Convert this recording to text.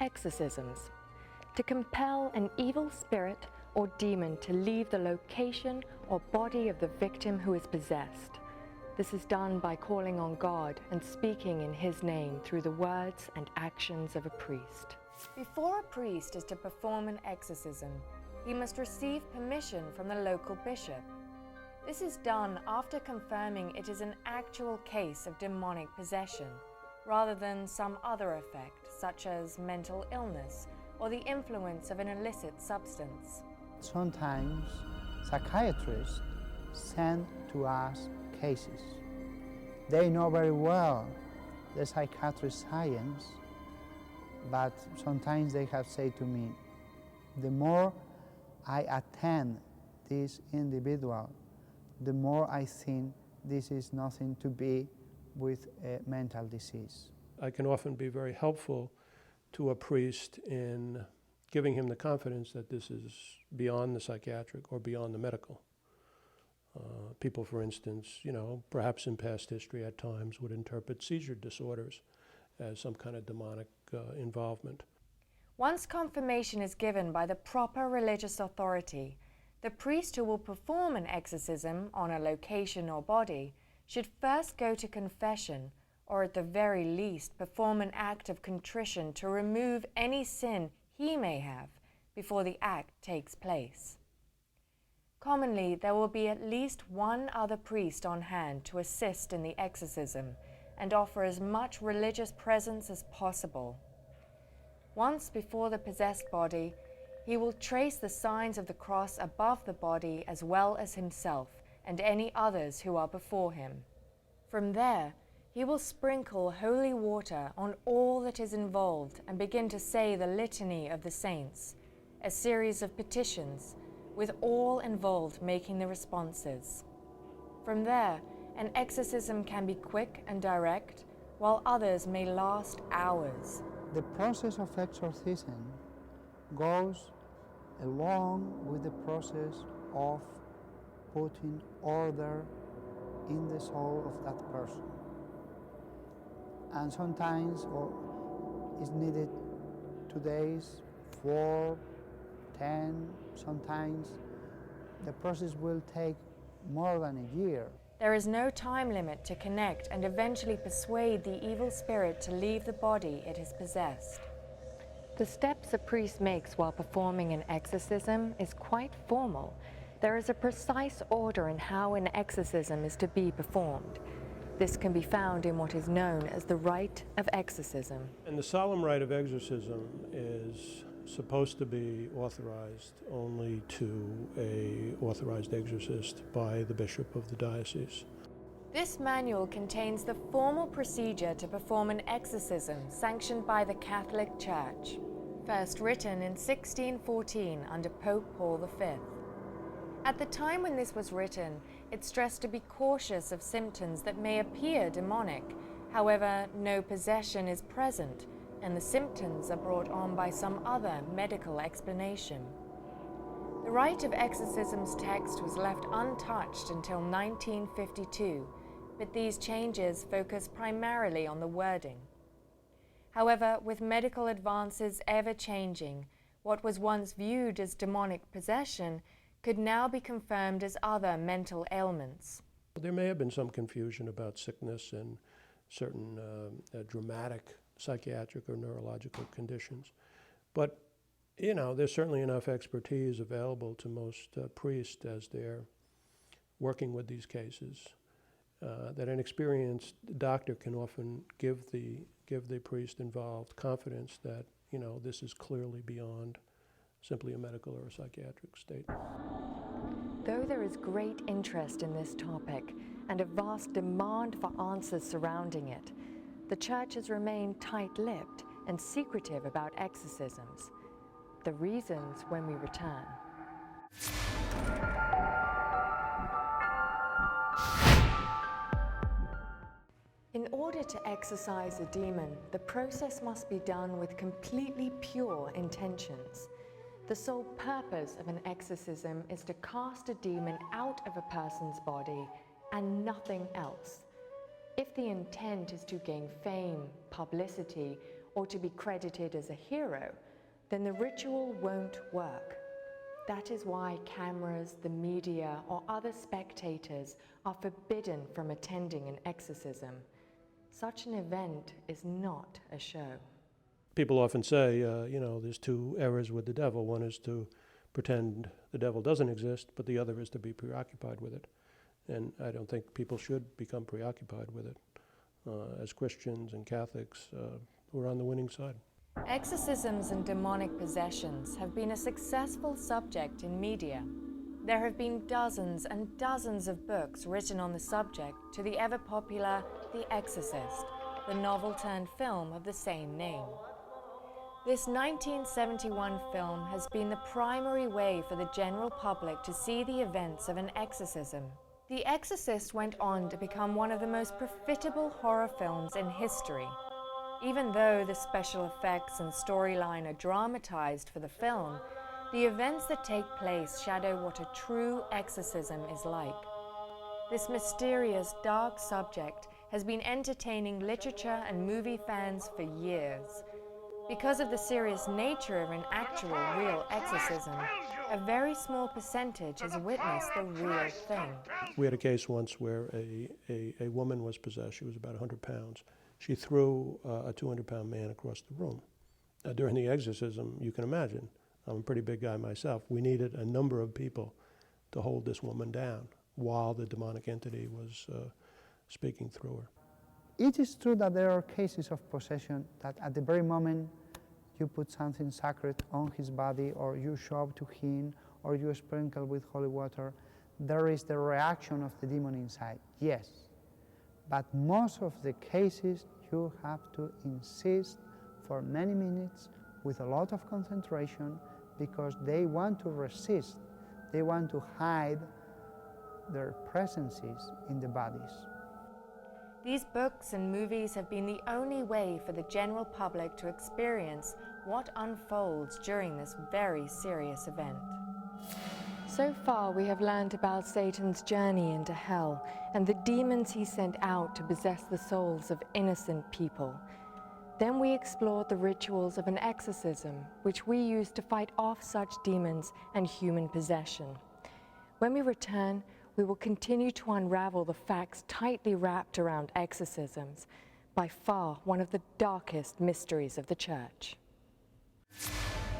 exorcisms, to compel an evil spirit or demon to leave the location or body of the victim who is possessed. This is done by calling on God and speaking in His name through the words and actions of a priest. Before a priest is to perform an exorcism, he must receive permission from the local bishop. This is done after confirming it is an actual case of demonic possession, rather than some other effect, such as mental illness or the influence of an illicit substance. Sometimes psychiatrists send to us cases. They know very well the psychiatric science, but sometimes they have said to me, the more I attend this individual, the more I think this is nothing to be with a mental disease. I can often be very helpful to a priest in giving him the confidence that this is beyond the psychiatric or beyond the medical. People, for instance, perhaps in past history at times would interpret seizure disorders as some kind of demonic involvement. Once confirmation is given by the proper religious authority, the priest who will perform an exorcism on a location or body should first go to confession, or at the very least perform an act of contrition to remove any sin he may have before the act takes place. Commonly, there will be at least one other priest on hand to assist in the exorcism and offer as much religious presence as possible. Once before the possessed body, he will trace the signs of the cross above the body as well as himself and any others who are before him. From there, he will sprinkle holy water on all that is involved and begin to say the litany of the saints, a series of petitions, with all involved making the responses. From there, an exorcism can be quick and direct, while others may last hours. The process of exorcism goes along with the process of putting order in the soul of that person. And sometimes it's needed 2 days, 4, 10, sometimes the process will take more than a year. There is no time limit to connect and eventually persuade the evil spirit to leave the body it has possessed. The steps a priest makes while performing an exorcism is quite formal. There is a precise order in how an exorcism is to be performed. This can be found in what is known as the Rite of Exorcism. And the solemn rite of exorcism is supposed to be authorized only to an authorized exorcist by the bishop of the diocese. This manual contains the formal procedure to perform an exorcism sanctioned by the Catholic Church, first written in 1614 under Pope Paul V. At the time when this was written, it stressed to be cautious of symptoms that may appear demonic. However, no possession is present, and the symptoms are brought on by some other medical explanation. The Rite of Exorcism's text was left untouched until 1952, but these changes focus primarily on the wording. However, with medical advances ever changing, what was once viewed as demonic possession could now be confirmed as other mental ailments. There may have been some confusion about sickness and certain dramatic psychiatric or neurological conditions. But, there's certainly enough expertise available to most priests as they're working with these cases that an experienced doctor can often give the priest involved confidence that, this is clearly beyond simply a medical or a psychiatric state. Though there is great interest in this topic and a vast demand for answers surrounding it, the Church has remained tight-lipped and secretive about exorcisms. The reasons when we return. In order to exorcise a demon, the process must be done with completely pure intentions. The sole purpose of an exorcism is to cast a demon out of a person's body and nothing else. If the intent is to gain fame, publicity, or to be credited as a hero, then the ritual won't work. That is why cameras, the media, or other spectators are forbidden from attending an exorcism. Such an event is not a show. People often say, there's two errors with the devil. One is to pretend the devil doesn't exist, but the other is to be preoccupied with it. And I don't think people should become preoccupied with it. As Christians and Catholics, we're on the winning side. Exorcisms and demonic possessions have been a successful subject in media. There have been dozens and dozens of books written on the subject, to the ever-popular The Exorcist, the novel-turned-film of the same name. This 1971 film has been the primary way for the general public to see the events of an exorcism. The Exorcist went on to become one of the most profitable horror films in history. Even though the special effects and storyline are dramatized for the film, the events that take place shadow what a true exorcism is like. This mysterious, dark subject has been entertaining literature and movie fans for years. Because of the serious nature of an actual, real exorcism, a very small percentage has witnessed the real thing. We had a case once where a woman was possessed. She was about 100 pounds. She threw a 200-pound man across the room. During the exorcism, you can imagine, I'm a pretty big guy myself, we needed a number of people to hold this woman down while the demonic entity was speaking through her. It is true that there are cases of possession that at the very moment you put something sacred on his body, or you show up to him, or you sprinkle with holy water, there is the reaction of the demon inside, yes. But most of the cases you have to insist for many minutes with a lot of concentration, because they want to resist, they want to hide their presences in the bodies. These books and movies have been the only way for the general public to experience what unfolds during this very serious event. So far, we have learned about Satan's journey into hell and the demons he sent out to possess the souls of innocent people. Then we explored the rituals of an exorcism, which we use to fight off such demons and human possession. When we return, we will continue to unravel the facts tightly wrapped around exorcisms, by far one of the darkest mysteries of the Church.